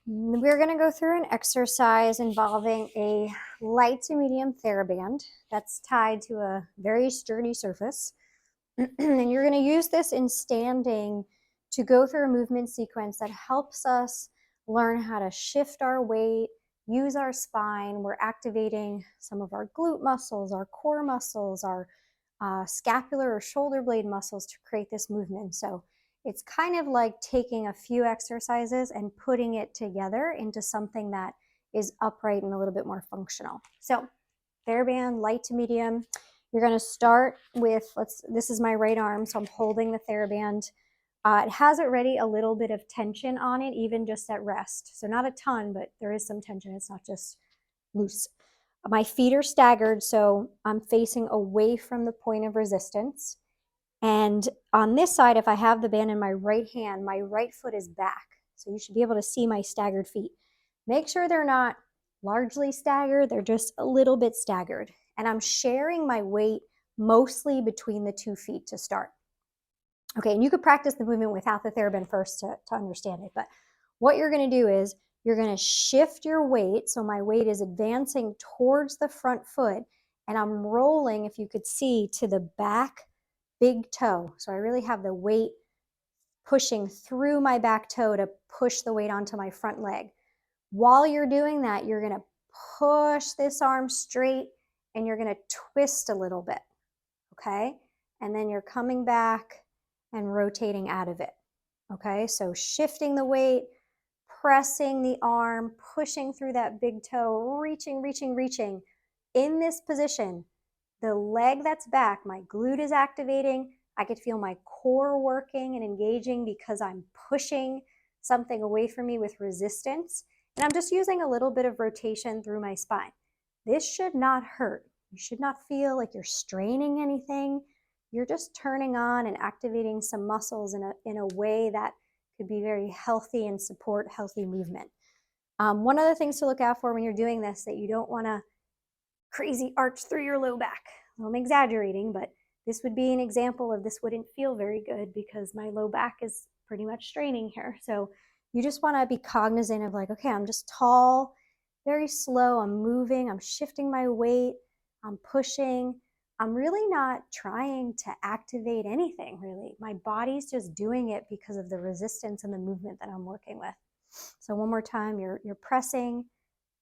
We're going to go through an exercise involving a light to medium TheraBand that's tied to a very sturdy surface. And you're going to use this in standing to go through a movement sequence that helps us learn how to shift our weight, use our spine. We're activating some of our glute muscles, our core muscles, our scapular or shoulder blade muscles to create this movement. So it's kind of like taking a few exercises and putting it together into something that is upright and a little bit more functional. So TheraBand, light to medium. You're going to start with, this is my right arm, so I'm holding the TheraBand. It has already a little bit of tension on it, even just at rest. So not a ton, but there is some tension. It's not just loose. My feet are staggered, so I'm facing away from the point of resistance. And on this side, if I have the band in my right hand, my right foot is back. So you should be able to see my staggered feet. Make sure they're not largely staggered, they're just a little bit staggered. And I'm sharing my weight mostly between the 2 feet to start. Okay, and you could practice the movement without the TheraBand first to understand it. But what you're going to do is you're going to shift your weight. So my weight is advancing towards the front foot, and I'm rolling, if you could see, to the back big toe. So I really have the weight pushing through my back toe to push the weight onto my front leg. While you're doing that, you're going to push this arm straight and you're going to twist a little bit. Okay? And then you're coming back and rotating out of it. Okay? So shifting the weight, pressing the arm, pushing through that big toe, reaching, reaching, reaching. In this position, the leg that's back, my glute is activating. I could feel my core working and engaging because I'm pushing something away from me with resistance. And I'm just using a little bit of rotation through my spine. This should not hurt. You should not feel like you're straining anything. You're just turning on and activating some muscles in a way that could be very healthy and support healthy movement. One of the things to look out for when you're doing this that you don't want to crazy arch through your low back. I'm exaggerating, but this would be an example of this wouldn't feel very good because my low back is pretty much straining here. So you just want to be cognizant of like, okay, I'm just tall, very slow, I'm moving, I'm shifting my weight, I'm pushing. I'm really not trying to activate anything, really. My body's just doing it because of the resistance and the movement that I'm working with. So one more time, you're pressing,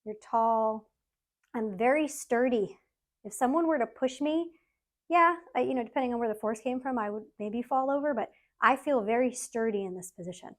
you're tall. I'm very sturdy. If someone were to push me, yeah, depending on where the force came from, I would maybe fall over, but I feel very sturdy in this position.